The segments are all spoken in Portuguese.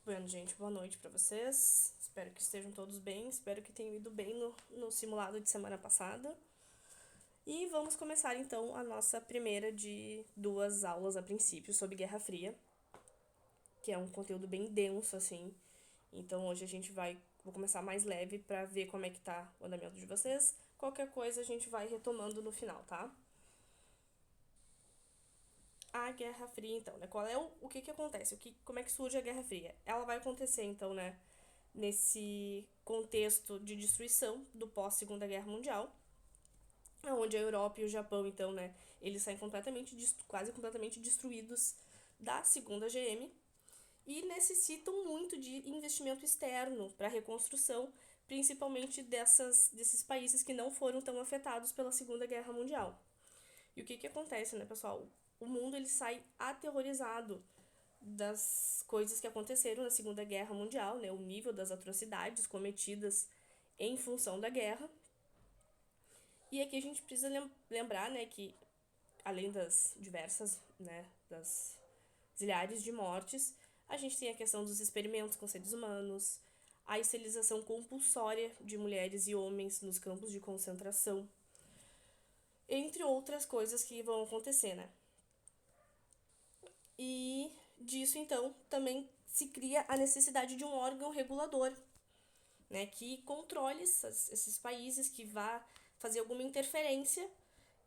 Bueno, gente, boa noite pra vocês. Espero que estejam todos bem. Espero que tenham ido bem no simulado de semana passada. E vamos começar então a nossa primeira de duas aulas a princípio sobre Guerra Fria, que é um conteúdo bem denso, assim. Então hoje a gente vou começar mais leve pra ver como é que tá o andamento de vocês. Qualquer coisa a gente vai retomando no final, tá? A Guerra Fria, então, né? Qual é o que que acontece? Como é que surge a Guerra Fria? Ela vai acontecer, então, né? Nesse contexto de destruição do pós-Segunda Guerra Mundial, onde a Europa e o Japão, então, né, eles saem quase completamente destruídos da Segunda GM e necessitam muito de investimento externo para a reconstrução, principalmente desses países que não foram tão afetados pela Segunda Guerra Mundial. E o que que acontece, né, pessoal? O mundo ele sai aterrorizado das coisas que aconteceram na Segunda Guerra Mundial, né, o nível das atrocidades cometidas em função da guerra. E aqui a gente precisa lembrar, né, que além das diversas, né, das zilhares de mortes, a gente tem a questão dos experimentos com seres humanos, a esterilização compulsória de mulheres e homens nos campos de concentração, entre outras coisas que vão acontecer, né? E disso, então, também se cria a necessidade de um órgão regulador, né, que controle esses países, que vá fazer alguma interferência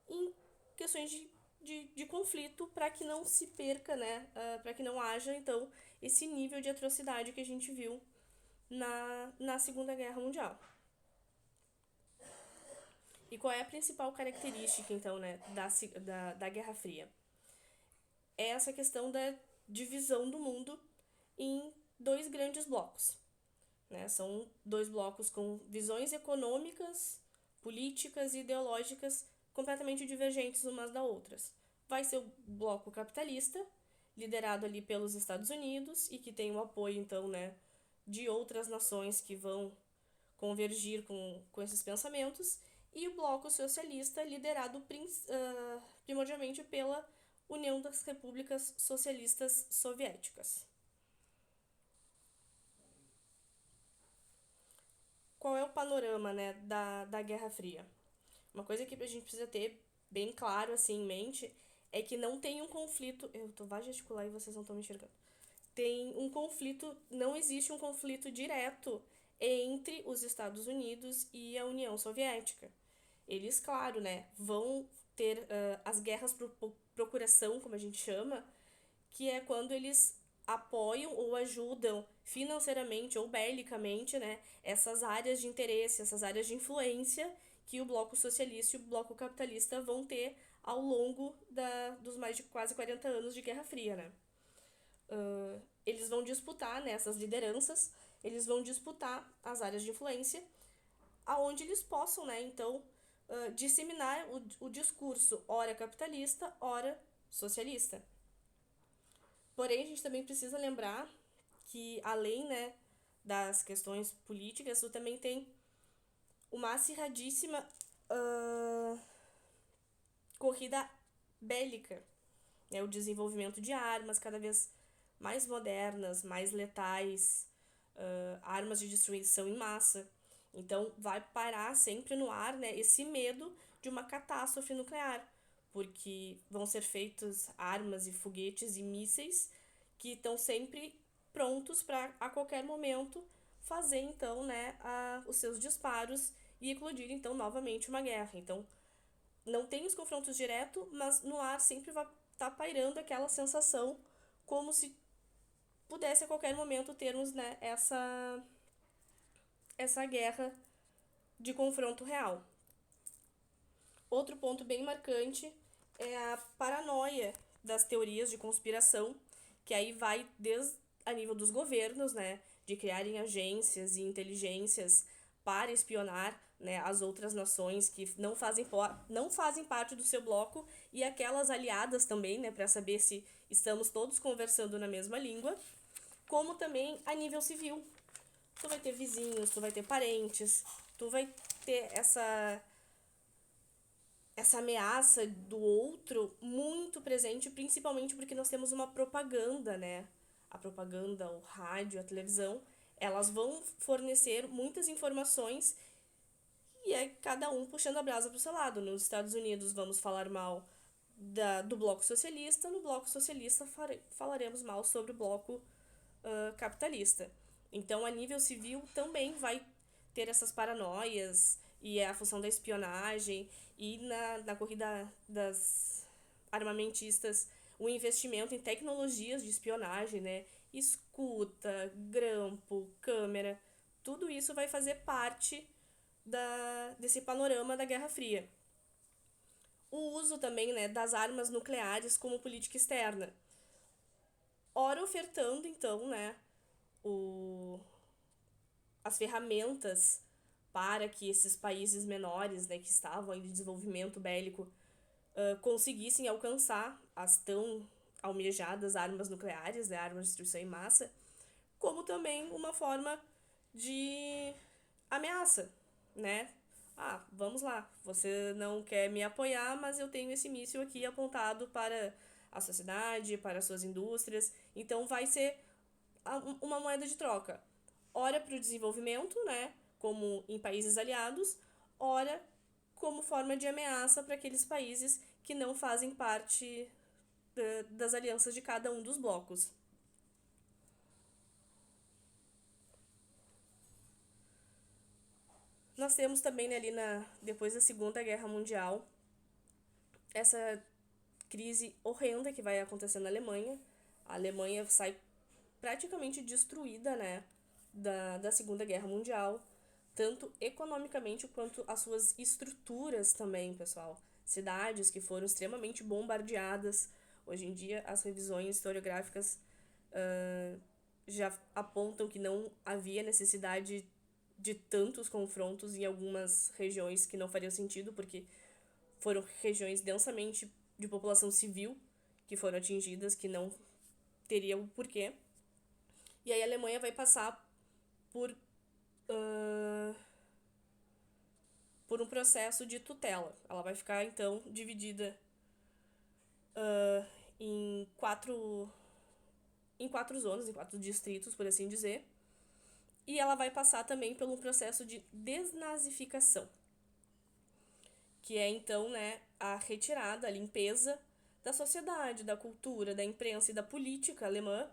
em questões de conflito para que não se perca, né, para que não haja, então, esse nível de atrocidade que a gente viu na Segunda Guerra Mundial. E qual é a principal característica, então, né, da Guerra Fria? É essa questão da divisão do mundo em dois grandes blocos. Né? São dois blocos com visões econômicas, políticas e ideológicas completamente divergentes umas das outras. Vai ser o bloco capitalista, liderado ali pelos Estados Unidos e que tem o apoio, então, né, de outras nações que vão convergir com esses pensamentos, e o bloco socialista, liderado primordialmente pela União das Repúblicas Socialistas Soviéticas. Qual é o panorama, né, da Guerra Fria? Uma coisa que a gente precisa ter bem claro, assim, em mente, é que não tem um conflito... Eu tô vai gesticular e vocês não estão me enxergando. Tem um conflito... Não existe um conflito direto entre os Estados Unidos e a União Soviética. Eles, claro, né, vão ter as guerras por procuração, como a gente chama, que é quando eles apoiam ou ajudam financeiramente ou belicamente, né, essas áreas de interesse, essas áreas de influência que o bloco socialista e o bloco capitalista vão ter ao longo dos mais de quase 40 anos de Guerra Fria, né? Eles vão disputar nessas lideranças, eles vão disputar as áreas de influência, aonde eles possam, né, então, disseminar o discurso ora capitalista, ora socialista. Porém, a gente também precisa lembrar que, além, né, das questões políticas, tu também tem uma acirradíssima corrida bélica, né, o desenvolvimento de armas cada vez mais modernas, mais letais, armas de destruição em massa. Então, vai parar sempre no ar, né, esse medo de uma catástrofe nuclear, porque vão ser feitos armas e foguetes e mísseis que estão sempre prontos para, a qualquer momento, fazer, então, né, os seus disparos e eclodir, então, novamente uma guerra. Então, não tem os confrontos diretos, mas no ar sempre vai estar pairando aquela sensação como se pudesse a qualquer momento termos, né, essa guerra de confronto real. Outro ponto bem marcante é a paranoia das teorias de conspiração, que aí vai desde a nível dos governos, né, de criarem agências e inteligências para espionar, né, as outras nações que não fazem parte do seu bloco e aquelas aliadas também, né, para saber se estamos todos conversando na mesma língua, como também a nível civil. Tu vai ter vizinhos, tu vai ter parentes, tu vai ter essa ameaça do outro muito presente, principalmente porque nós temos uma propaganda, né, a propaganda, o rádio, a televisão, elas vão fornecer muitas informações e é cada um puxando a brasa para o seu lado. Nos Estados Unidos vamos falar mal do Bloco Socialista, no Bloco Socialista falaremos mal sobre o Bloco capitalista. Então, a nível civil também vai ter essas paranoias e é a função da espionagem e na corrida das armamentistas o investimento em tecnologias de espionagem, né? Escuta, grampo, câmera, tudo isso vai fazer parte desse panorama da Guerra Fria. O uso também, né, das armas nucleares como política externa. Ora ofertando, então, né, as ferramentas para que esses países menores, né, que estavam em desenvolvimento bélico, conseguissem alcançar as tão almejadas armas nucleares, né, armas de destruição em massa, como também uma forma de ameaça, né? Ah, vamos lá, você não quer me apoiar, mas eu tenho esse míssil aqui apontado para a sociedade, para as suas indústrias, então vai ser uma moeda de troca. Ora para o desenvolvimento, né, como em países aliados, ora como forma de ameaça para aqueles países que não fazem parte das alianças de cada um dos blocos. Nós temos também, né, ali depois da Segunda Guerra Mundial essa crise horrenda que vai acontecer na Alemanha. A Alemanha sai praticamente destruída, né, da Segunda Guerra Mundial, tanto economicamente quanto as suas estruturas também, pessoal. Cidades que foram extremamente bombardeadas. Hoje em dia, as revisões historiográficas já apontam que não havia necessidade de tantos confrontos em algumas regiões que não fariam sentido, porque foram regiões densamente de população civil que foram atingidas, que não teriam porquê. E aí a Alemanha vai passar por, por um processo de tutela. Ela vai ficar, então, dividida em quatro zonas, em quatro distritos, por assim dizer. E ela vai passar também por um processo de desnazificação, que é, então, né, a retirada, a limpeza da sociedade, da cultura, da imprensa e da política alemã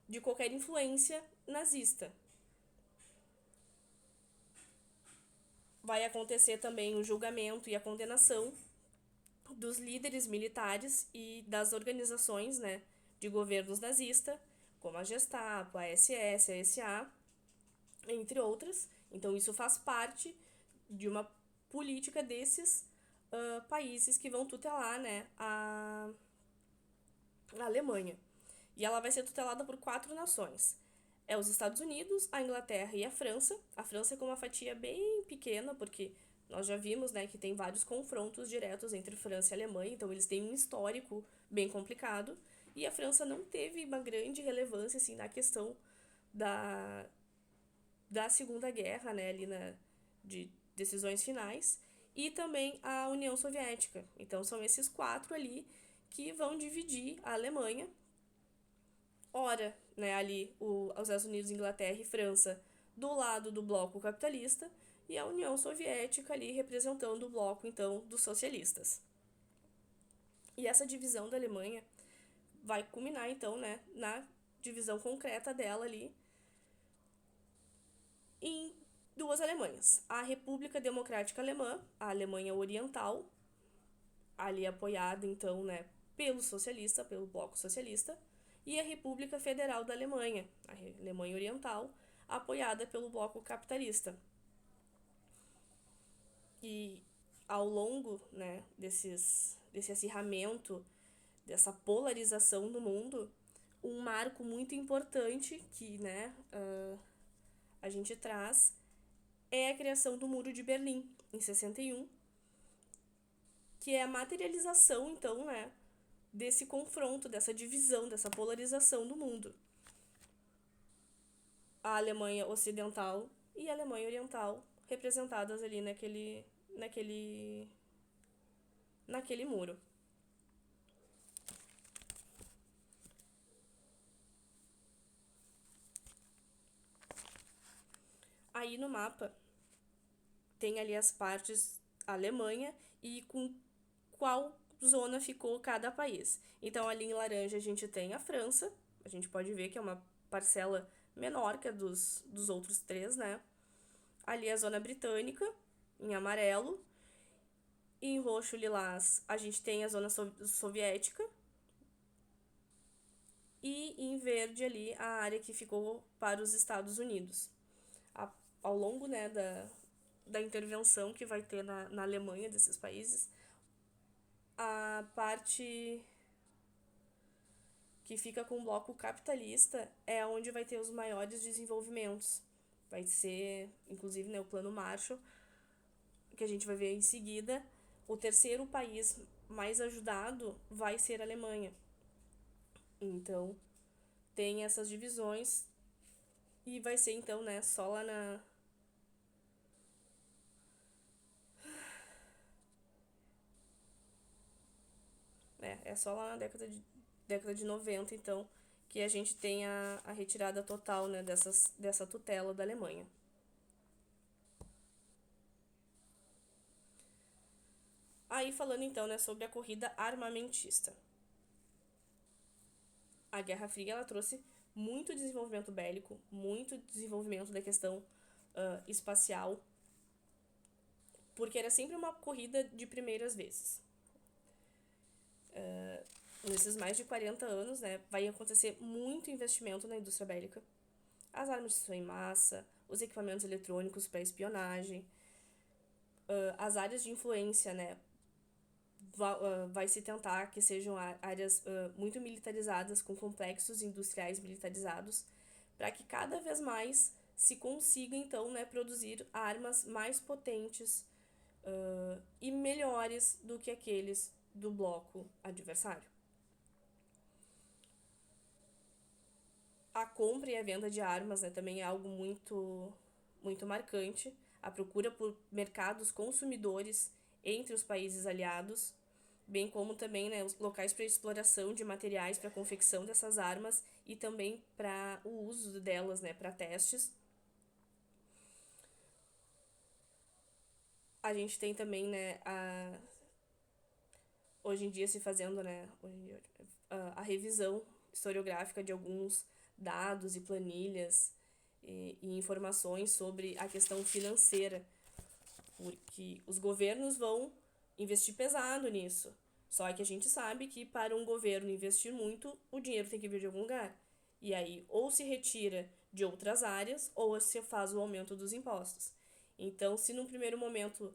de qualquer influência nazista. Vai acontecer também o julgamento e a condenação dos líderes militares e das organizações, né, de governos nazistas, como a Gestapo, a SS, a SA, entre outras. Então, isso faz parte de uma política desses países que vão tutelar, né, a Alemanha. E ela vai ser tutelada por 4 nações. É os Estados Unidos, a Inglaterra e a França. A França com uma fatia bem pequena, porque nós já vimos, né, que tem vários confrontos diretos entre França e Alemanha, então eles têm um histórico bem complicado. E a França não teve uma grande relevância assim, na questão da Segunda Guerra, né, ali de decisões finais. E também a União Soviética. Então são esses 4 ali que vão dividir a Alemanha. Ora, né, ali os Estados Unidos, Inglaterra e França do lado do bloco capitalista e a União Soviética ali representando o bloco, então, dos socialistas. E essa divisão da Alemanha vai culminar, então, né, na divisão concreta dela ali em 2 Alemanhas. A República Democrática Alemã, a Alemanha Oriental, ali apoiada, então, né, pelo socialista, pelo bloco socialista, e a República Federal da Alemanha, a Alemanha Oriental, apoiada pelo bloco capitalista. E ao longo, né, desse acirramento, dessa polarização no mundo, um marco muito importante que, né, a gente traz é a criação do Muro de Berlim, em 61, que é a materialização, então, né, desse confronto, dessa divisão, dessa polarização do mundo. A Alemanha Ocidental e a Alemanha Oriental representadas ali naquele muro. Aí no mapa tem ali as partes Alemanha e com qual zona ficou cada país. Então ali em laranja a gente tem a França, a gente pode ver que é uma parcela menor que a dos outros três, né? Ali a zona britânica, em amarelo. E em roxo lilás a gente tem a zona soviética. E em verde ali a área que ficou para os Estados Unidos. Ao longo, né, da intervenção que vai ter na Alemanha desses países, a parte que fica com o bloco capitalista é onde vai ter os maiores desenvolvimentos. Vai ser, inclusive, né, o Plano Marshall, que a gente vai ver em seguida. O terceiro país mais ajudado vai ser a Alemanha. Então, tem essas divisões e vai ser, então, né, só lá na... É só lá na década de 90, então, que a gente tem a retirada total, né, dessa tutela da Alemanha. Aí falando então, né, sobre a corrida armamentista. A Guerra Fria ela trouxe muito desenvolvimento bélico, muito desenvolvimento da questão espacial, porque era sempre uma corrida de primeiras vezes. Nesses mais de 40 anos, né, vai acontecer muito investimento na indústria bélica. As armas de destruição em massa, os equipamentos eletrônicos para espionagem, as áreas de influência, né, vai se tentar que sejam áreas muito militarizadas, com complexos industriais militarizados, para que cada vez mais se consiga, então, né, produzir armas mais potentes e melhores do que aqueles do bloco adversário. A compra e a venda de armas, né, também é algo muito marcante. A procura por mercados consumidores entre os países aliados, bem como também, né, os locais para exploração de materiais para confecção dessas armas e também para o uso delas, né, para testes. A gente tem também, né, hoje em dia se fazendo, né, a revisão historiográfica de alguns dados e planilhas e informações sobre a questão financeira, porque os governos vão investir pesado nisso. Só que a gente sabe que para um governo investir muito, o dinheiro tem que vir de algum lugar. E aí, ou se retira de outras áreas, ou se faz o aumento dos impostos. Então, se num primeiro momento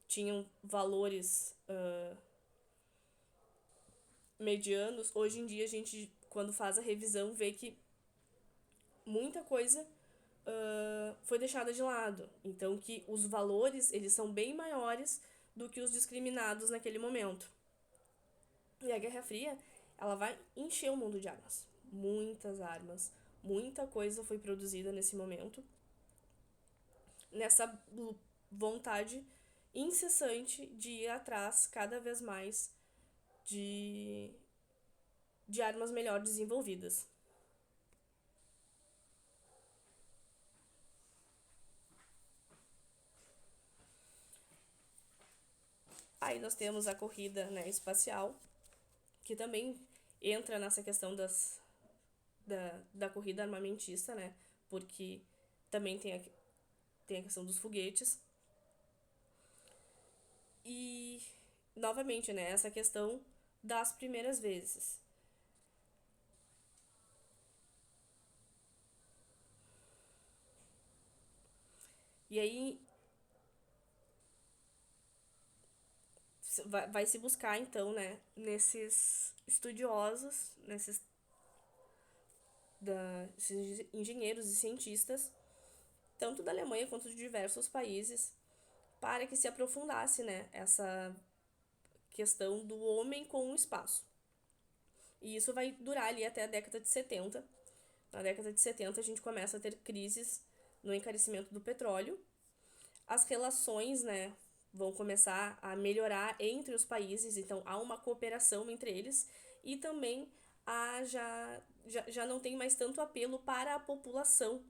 tinham valores medianos, hoje em dia a gente, quando faz a revisão, vê que muita coisa foi deixada de lado. Então, que os valores, eles são bem maiores do que os discriminados naquele momento. E a Guerra Fria, ela vai encher o mundo de armas. Muitas armas. Muita coisa foi produzida nesse momento. Nessa vontade incessante de ir atrás cada vez mais de armas melhor desenvolvidas. Aí nós temos a corrida, né, espacial, que também entra nessa questão da corrida armamentista, né? Porque também tem a questão dos foguetes. E, novamente, né, essa questão das primeiras vezes. E aí vai se buscar, então, né, nesses estudiosos, esses engenheiros e cientistas, tanto da Alemanha quanto de diversos países, para que se aprofundasse, né, essa questão do homem com o espaço. E isso vai durar ali até a década de 70. Na década de 70 a gente começa a ter crises no encarecimento do petróleo. As relações, né, vão começar a melhorar entre os países, então há uma cooperação entre eles e também já não tem mais tanto apelo para a população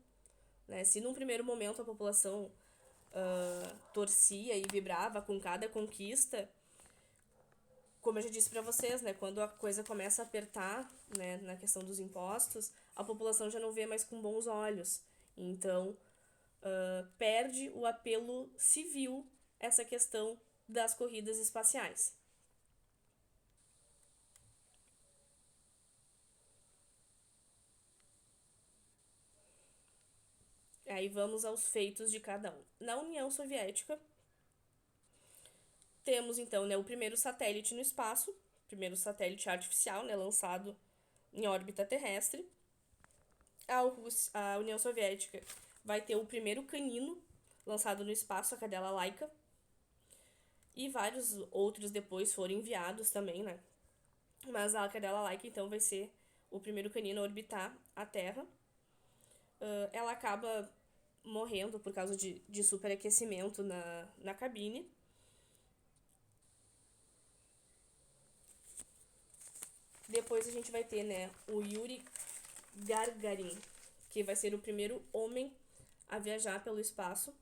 né? Se num primeiro momento a população torcia e vibrava com cada conquista, como eu já disse para vocês, né, quando a coisa começa a apertar, né, na questão dos impostos, a população já não vê mais com bons olhos. Então, perde o apelo civil essa questão das corridas espaciais. Aí vamos aos feitos de cada um. Na União Soviética, temos então, né, o primeiro satélite no espaço, primeiro satélite artificial, né, lançado em órbita terrestre. A União Soviética vai ter o primeiro canino lançado no espaço, a cadela Laika. E vários outros depois foram enviados também, né? Mas a cadela Laika, então, vai ser o primeiro canino a orbitar a Terra. Ela acaba morrendo por causa de superaquecimento na cabine. Depois a gente vai ter, né, o Yuri Gagarin, que vai ser o primeiro homem a viajar pelo espaço,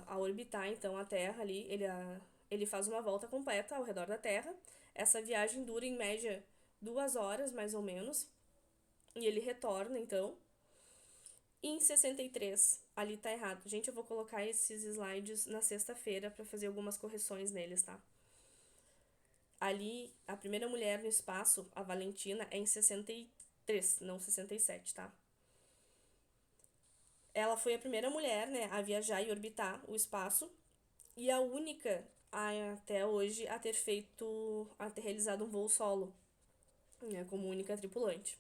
a orbitar então a Terra ali. Ele faz uma volta completa ao redor da Terra. Essa viagem dura em média 2 horas, mais ou menos, e ele retorna então. E em 63, ali tá errado. Gente, eu vou colocar esses slides na sexta-feira para fazer algumas correções neles, tá? Ali, a primeira mulher no espaço, a Valentina, é em 63, não 67, tá? Ela foi a primeira mulher, né, a viajar e orbitar o espaço e a única até hoje a ter realizado um voo solo, né, como única tripulante.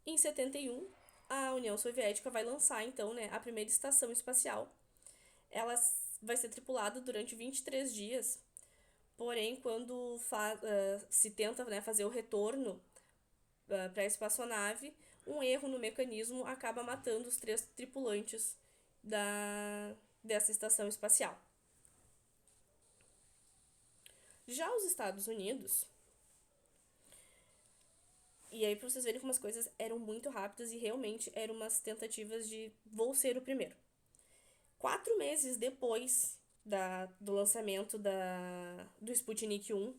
Em 71, a União Soviética vai lançar então, né, a primeira estação espacial. Ela vai ser tripulada durante 23 dias. Porém, quando se tenta, né, fazer o retorno para a espaçonave, um erro no mecanismo acaba matando os 3 tripulantes dessa estação espacial. Já os Estados Unidos, e aí pra vocês verem como as coisas eram muito rápidas e realmente eram umas tentativas de vou ser o primeiro. 4 meses depois do lançamento do Sputnik 1,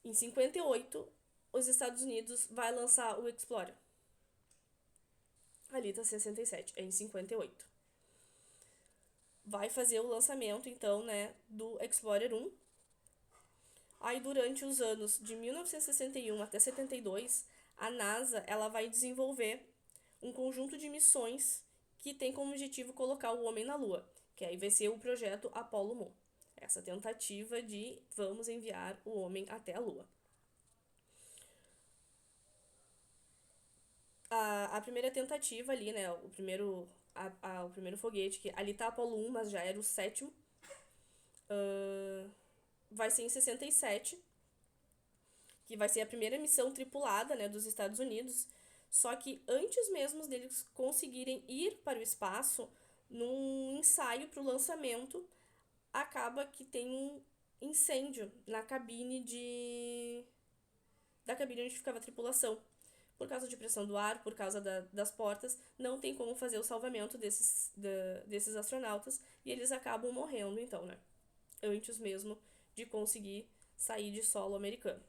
em 58, os Estados Unidos vai lançar o Explorer. Ali tá 67, é em 58. Vai fazer o lançamento, então, né, do Explorer 1. Aí, durante os anos de 1961 até 72, a NASA ela vai desenvolver um conjunto de missões que tem como objetivo colocar o homem na Lua, que aí vai ser o projeto Apollo Moon. Essa tentativa de vamos enviar o homem até a Lua. A primeira tentativa ali, né, o primeiro foguete, que ali tá Apollo 1, mas já era o 7º, vai ser em 67, que vai ser a primeira missão tripulada, né, dos Estados Unidos. Só que antes mesmo deles conseguirem ir para o espaço, num ensaio para o lançamento, acaba que tem um incêndio na cabine da cabine onde ficava a tripulação. Por causa de pressão do ar, por causa das portas, não tem como fazer o salvamento desses astronautas e eles acabam morrendo, então, né? Antes mesmo de conseguir sair de solo americano.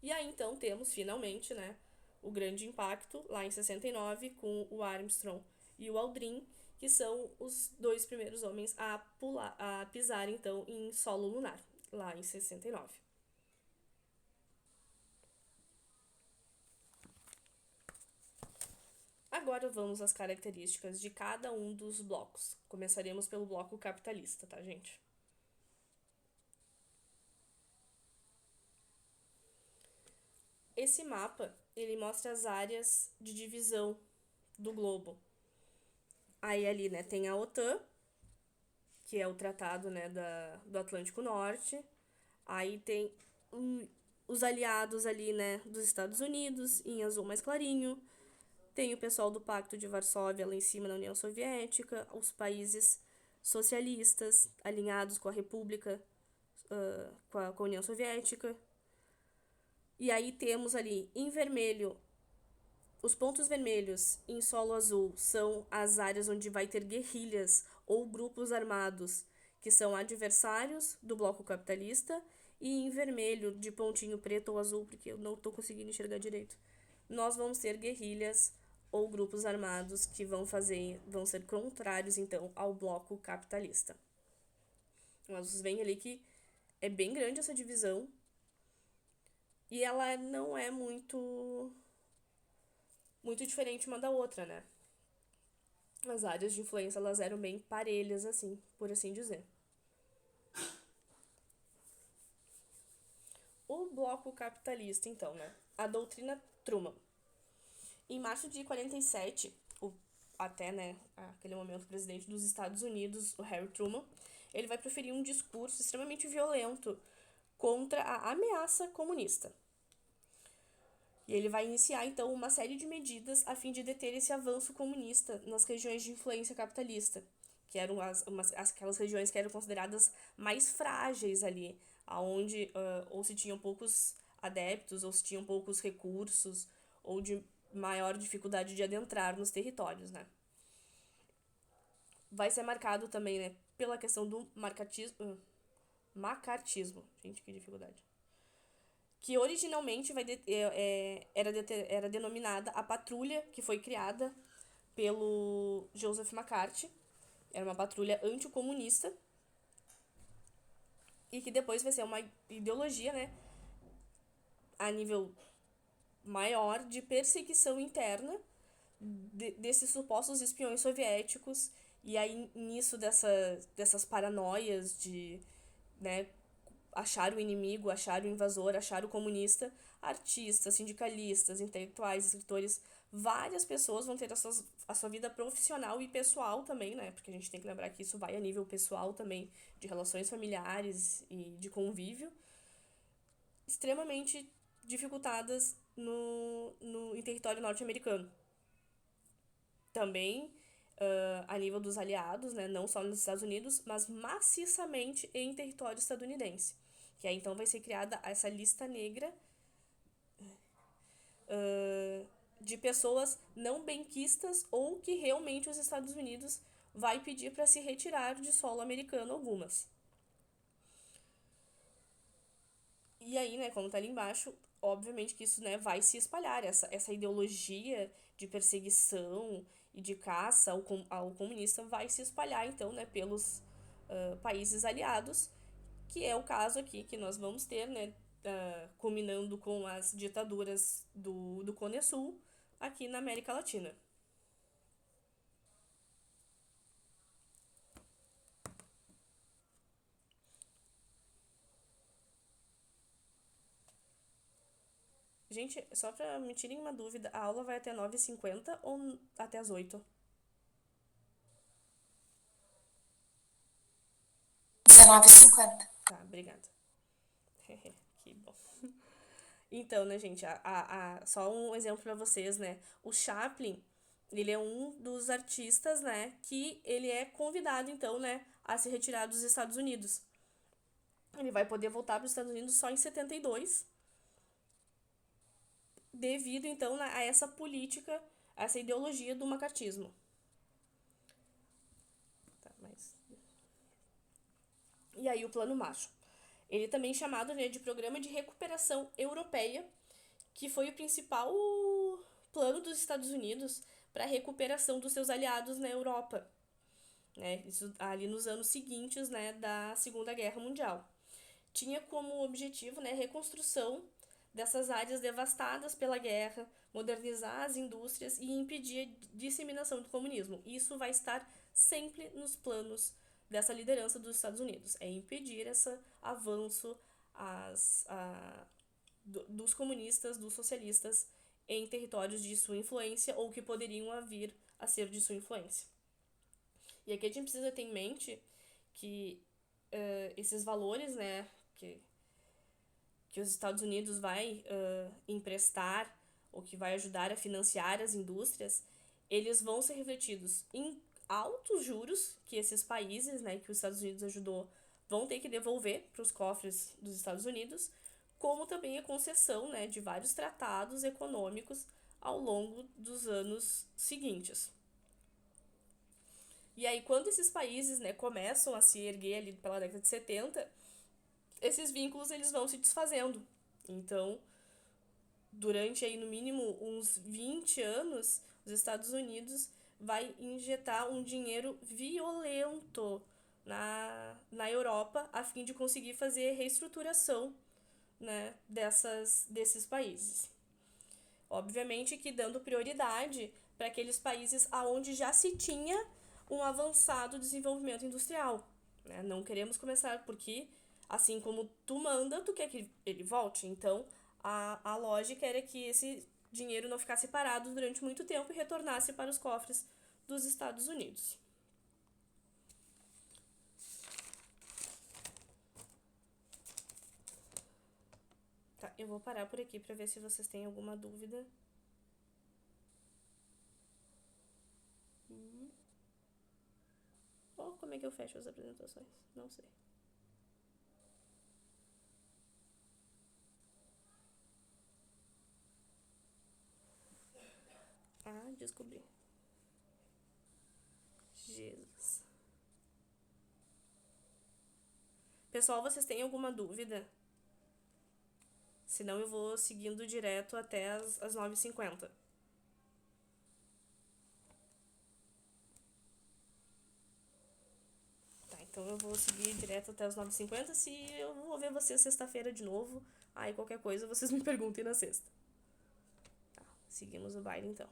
E aí, então, temos finalmente, né, o grande impacto lá em 69 com o Armstrong e o Aldrin, que são os 2 primeiros homens a pisar, então, em solo lunar, lá em 69. Agora vamos às características de cada um dos blocos. Começaremos pelo bloco capitalista, tá, gente? Esse mapa, ele mostra as áreas de divisão do globo. Aí ali, né, tem a OTAN, que é o tratado, né, do Atlântico Norte. Aí tem os aliados ali, né, dos Estados Unidos, em azul mais clarinho. Tem o pessoal do Pacto de Varsóvia lá em cima na União Soviética, os países socialistas alinhados com a República, com a União Soviética. E aí temos ali em vermelho Os pontos vermelhos em solo azul são as áreas onde vai ter guerrilhas ou grupos armados que são adversários do bloco capitalista, e em vermelho, de pontinho preto ou azul, porque eu não estou conseguindo enxergar direito, nós vamos ter guerrilhas ou grupos armados que vão ser contrários, então, ao bloco capitalista. Nós veem ali que é bem grande essa divisão e ela não é muito diferente uma da outra, né? As áreas de influência, elas eram bem parelhas, assim, por assim dizer. O bloco capitalista, então, né? A doutrina Truman. Em março de 47, até, né, aquele momento, o presidente dos Estados Unidos, o Harry Truman, ele vai proferir um discurso extremamente violento contra a ameaça comunista. E ele vai iniciar, então, uma série de medidas a fim de deter esse avanço comunista nas regiões de influência capitalista, que eram aquelas regiões que eram consideradas mais frágeis ali, onde ou se tinham poucos adeptos, ou se tinham poucos recursos, ou de maior dificuldade de adentrar nos territórios, né? Vai ser marcado também, né, pela questão do macartismo. Gente, que dificuldade. Que originalmente era denominada a patrulha, que foi criada pelo Joseph McCarthy. Era uma patrulha anticomunista. E que depois vai ser uma ideologia, né, a nível maior de perseguição interna desses supostos espiões soviéticos. E aí, nisso dessas paranoias de, né, achar o inimigo, achar o invasor, achar o comunista, artistas, sindicalistas, intelectuais, escritores, várias pessoas vão ter a sua vida profissional e pessoal também, né? Porque a gente tem que lembrar que isso vai a nível pessoal também, de relações familiares e de convívio, extremamente dificultadas em território norte-americano. Também a nível dos aliados, né, não só nos Estados Unidos, mas maciçamente em território estadunidense. Que aí então vai ser criada essa lista negra de pessoas não benquistas ou que realmente os Estados Unidos vai pedir para se retirar de solo americano algumas. E aí, né, como tá ali embaixo, obviamente que isso, né, vai se espalhar, essa ideologia de perseguição e de caça ao comunista vai se espalhar, então, né, pelos países aliados, que é o caso aqui que nós vamos ter, né, culminando com as ditaduras do Cone Sul aqui na América Latina. Gente, só pra me tirem uma dúvida, a aula vai até 9h50 ou até as 8? 19h50. Tá, obrigada. Que bom. Então, né, gente, só um exemplo pra vocês, né? O Chaplin, ele é um dos artistas, né, que ele é convidado, então, né, a se retirar dos Estados Unidos. Ele vai poder voltar para os Estados Unidos só em 72, devido, então, a essa política, a essa ideologia do macartismo. Tá, mas... E aí o Plano Marshall. Ele também é chamado, né, de Programa de Recuperação Europeia, que foi o principal plano dos Estados Unidos para a recuperação dos seus aliados na Europa, né, isso ali nos anos seguintes, né, da Segunda Guerra Mundial. Tinha como objetivo, né, a reconstrução dessas áreas devastadas pela guerra, modernizar as indústrias e impedir a disseminação do comunismo. Isso vai estar sempre nos planos dessa liderança dos Estados Unidos, é impedir esse avanço dos comunistas, dos socialistas em territórios de sua influência ou que poderiam vir a ser de sua influência. E aqui a gente precisa ter em mente que esses valores, né, que os Estados Unidos vai emprestar ou que vai ajudar a financiar as indústrias, eles vão ser refletidos em altos juros que esses países, né, que os Estados Unidos ajudou, vão ter que devolver para os cofres dos Estados Unidos, como também a concessão, né, de vários tratados econômicos ao longo dos anos seguintes. E aí, quando esses países, né, começam a se erguer ali pela década de 70, esses vínculos eles vão se desfazendo. Então, durante aí no mínimo uns 20 anos, os Estados Unidos vai injetar um dinheiro violento na Europa a fim de conseguir fazer reestruturação, né, desses países. Obviamente que dando prioridade para aqueles países aonde já se tinha um avançado desenvolvimento industrial. Né? Não queremos começar porque, assim como tu manda, tu quer que ele volte. Então, a lógica era que esse dinheiro não ficasse parado durante muito tempo e retornasse para os cofres dos Estados Unidos. Tá, eu vou parar por aqui para ver se vocês têm alguma dúvida. Ou como é que eu fecho as apresentações? Não sei. Ah, descobri. Jesus. Pessoal, vocês têm alguma dúvida? Senão eu vou seguindo direto até as 9h50. Tá, então eu vou seguir direto até as 9h50. Se eu vou ver vocês sexta-feira de novo, aí qualquer coisa vocês me perguntem na sexta. Tá, seguimos o baile então.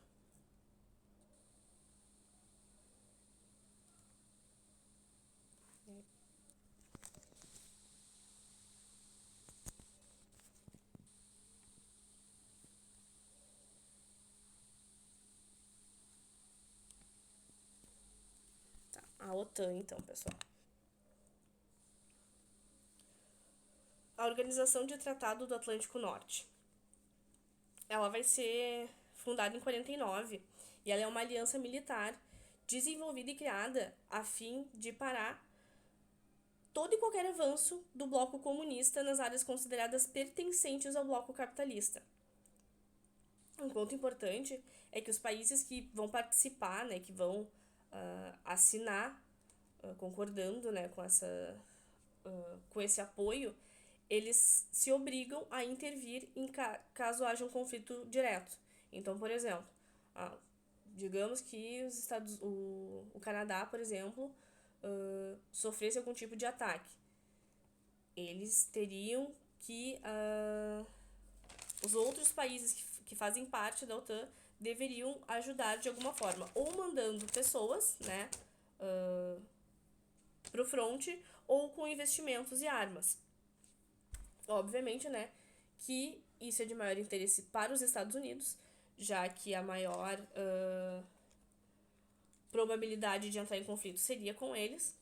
Tá, a OTAN então, pessoal. A Organização de Tratado do Atlântico Norte. Ela vai ser fundada em 49 e ela é uma aliança militar desenvolvida e criada a fim de parar todo e qualquer avanço do bloco comunista nas áreas consideradas pertencentes ao bloco capitalista. Um ponto importante é que os países que vão participar, né, que vão assinar, concordando, né, com esse apoio, eles se obrigam a intervir caso haja um conflito direto. Então, por exemplo, digamos que o Canadá, por exemplo, sofresse algum tipo de ataque. Eles teriam que... os outros países que fazem parte da OTAN deveriam ajudar de alguma forma, ou mandando pessoas, né, pro fronte, ou com investimentos e armas. Obviamente, né, que isso é de maior interesse para os Estados Unidos, já que a maior probabilidade de entrar em conflito seria com eles.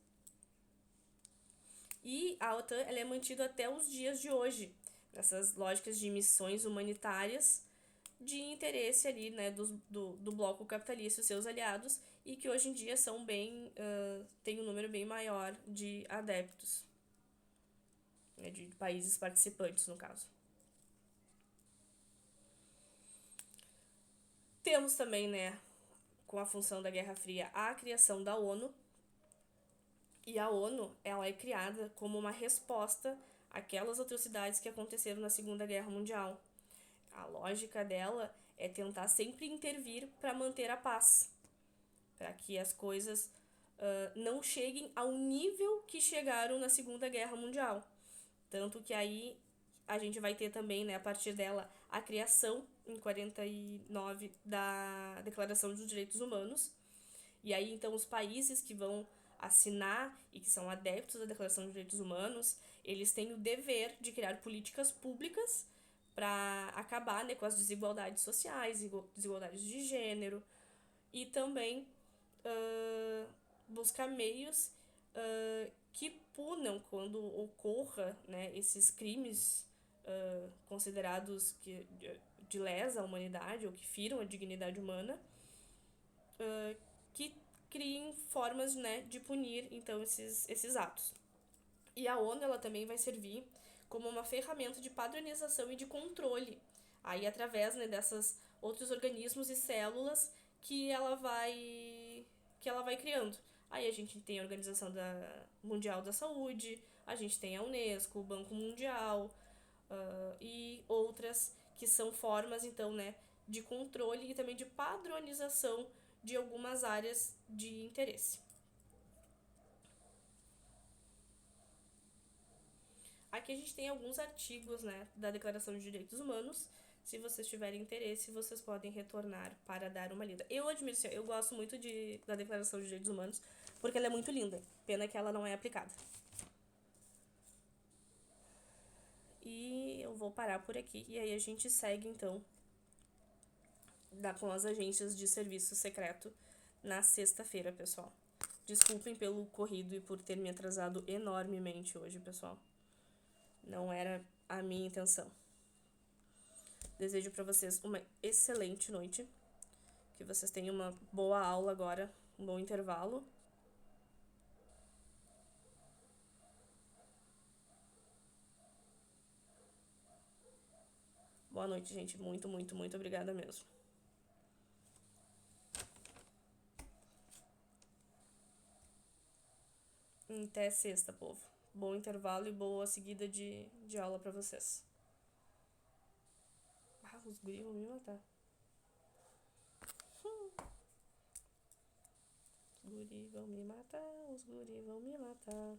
E a OTAN ela é mantida até os dias de hoje, nessas lógicas de missões humanitárias de interesse ali, né, do bloco capitalista e seus aliados, e que hoje em dia são tem um número bem maior de adeptos, né, de países participantes, no caso. Temos também, né, com a função da Guerra Fria, a criação da ONU. E a ONU, ela é criada como uma resposta àquelas atrocidades que aconteceram na Segunda Guerra Mundial. A lógica dela é tentar sempre intervir para manter a paz, para que as coisas não cheguem ao nível que chegaram na Segunda Guerra Mundial. Tanto que aí a gente vai ter também, né, a partir dela, a criação, em 49, da Declaração dos Direitos Humanos. E aí, então, os países que vão assinar e que são adeptos da Declaração dos Direitos Humanos, eles têm o dever de criar políticas públicas para acabar, né, com as desigualdades sociais, desigualdades de gênero, e também buscar meios que punam quando ocorra, né, esses crimes considerados de lesa à humanidade ou que firam a dignidade humana, que criem formas, né, de punir então esses atos. E a ONU ela também vai servir como uma ferramenta de padronização e de controle, aí através, né, dessas outros organismos e células que ela vai criando. Aí a gente tem a Organização Mundial da Saúde, a gente tem a Unesco, o Banco Mundial, e outras que são formas, então, né, de controle e também de padronização de algumas áreas de interesse. Aqui a gente tem alguns artigos, né, da Declaração de Direitos Humanos. Se vocês tiverem interesse, vocês podem retornar para dar uma lida. Eu admiro, eu gosto muito da Declaração de Direitos Humanos, porque ela é muito linda. Pena que ela não é aplicada. E eu vou parar por aqui. E aí a gente segue, então, com as agências de serviço secreto na sexta-feira, pessoal. Desculpem pelo corrido e por ter me atrasado enormemente hoje, pessoal. Não era a minha intenção. Desejo para vocês uma excelente noite. Que vocês tenham uma boa aula agora, um bom intervalo. Boa noite, gente. Muito, muito, muito obrigada mesmo. Até sexta, povo. Bom intervalo e boa seguida de aula pra vocês. Ah, os guris vão me matar. Os guri vão me matar, os guri vão me matar.